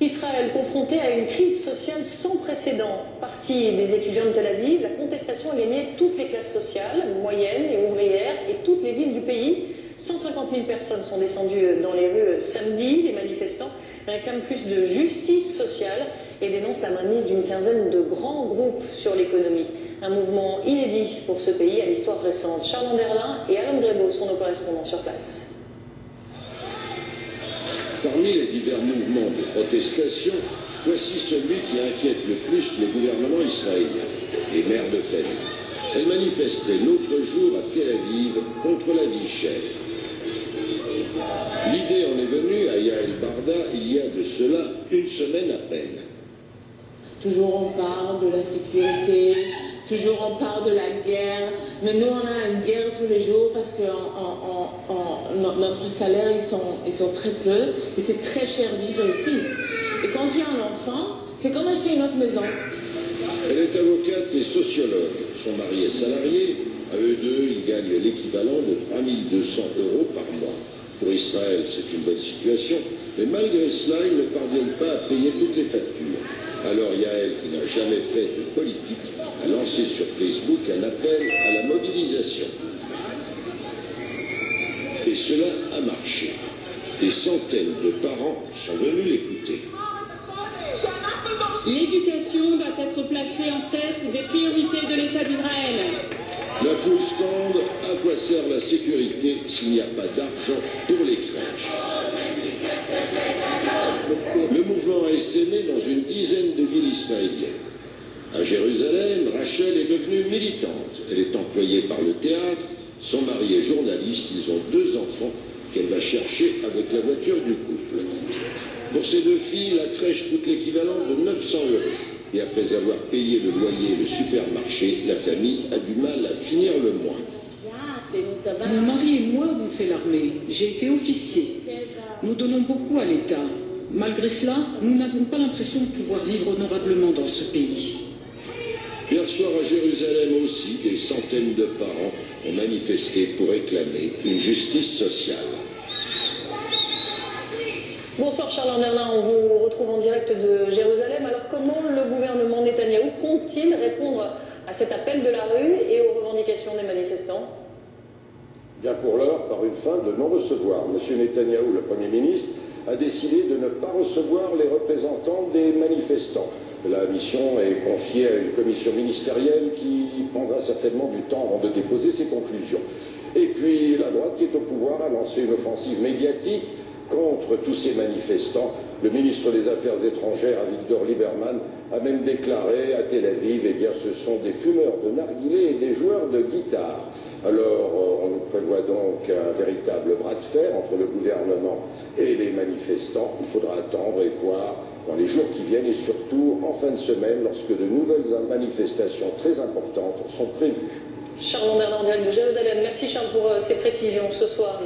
Israël confronté à une crise sociale sans précédent. Parti des étudiants de Tel Aviv, la contestation a gagné toutes les classes sociales, moyennes et ouvrières, et toutes les villes du pays. 150 000 personnes sont descendues dans les rues samedi. Les manifestants réclament plus de justice sociale et dénoncent la mainmise d'une quinzaine de grands groupes sur l'économie. Un mouvement inédit pour ce pays à l'histoire récente. Charles Anderlin et Alain Grébeau sont nos correspondants sur place. Parmi les divers mouvements de protestation, voici celui qui inquiète le plus le gouvernement israélien, les mères de famille. Elles manifestaient l'autre jour à Tel Aviv contre la vie chère. L'idée en est venue à Yael Barda il y a de cela une semaine à peine. Toujours on parle de la sécurité, toujours on parle de la guerre, mais nous on a une guerre tous les jours parce que notre salaire ils sont très peu et c'est très cher vivre ici. Et quand j'ai un enfant, c'est comme acheter une autre maison. Elle est avocate et sociologue. Son mari est salarié. À eux deux, ils gagnent l'équivalent de 3 200 € par mois. Pour Israël, c'est une bonne situation, mais malgré cela, ils ne parviennent pas à payer toutes les factures. Alors Yael, qui n'a jamais fait de politique, a lancé sur Facebook un appel à la mobilisation. Et cela a marché. Des centaines de parents sont venus l'écouter. L'éducation doit être placée en tête des priorités de l'État d'Israël. La foule scande: à quoi sert la sécurité s'il n'y a pas d'argent pour les crèches? Le mouvement a essaimé dans une dizaine de villes israéliennes. À Jérusalem, Rachel est devenue militante. Elle est employée par le théâtre. Son mari est journaliste. Ils ont 2 enfants qu'elle va chercher avec la voiture du couple. Pour ces 2 filles, la crèche coûte l'équivalent de 900 €. Et après avoir payé le loyer et le supermarché, la famille a du mal à finir le mois. Mon mari et moi avons fait l'armée. J'ai été officier. Nous donnons beaucoup à l'État. Malgré cela, nous n'avons pas l'impression de pouvoir vivre honorablement dans ce pays. Hier soir à Jérusalem aussi, des centaines de parents ont manifesté pour réclamer une justice sociale. Bonsoir Charles Anderlin, on vous retrouve en direct de Jérusalem. Alors comment le gouvernement Netanyahou compte-t-il répondre à cet appel de la rue et aux revendications des manifestants? Bien pour l'heure, par une fin de non-recevoir. M. Netanyahou, le Premier ministre, a décidé de ne pas recevoir les représentants des manifestants. La mission est confiée à une commission ministérielle qui prendra certainement du temps avant de déposer ses conclusions. Et puis la droite qui est au pouvoir a lancé une offensive médiatique contre tous ces manifestants. Le ministre des Affaires étrangères, Avigdor Lieberman, a même déclaré à Tel Aviv, eh bien, ce sont des fumeurs de narguilés et des joueurs de guitare. Alors, on nous prévoit donc un véritable bras de fer entre le gouvernement et les manifestants. Il faudra attendre et voir dans les jours qui viennent et surtout en fin de semaine lorsque de nouvelles manifestations très importantes sont prévues. Charles Anderlin en direct de Jérusalem. Merci Charles pour ces précisions ce soir.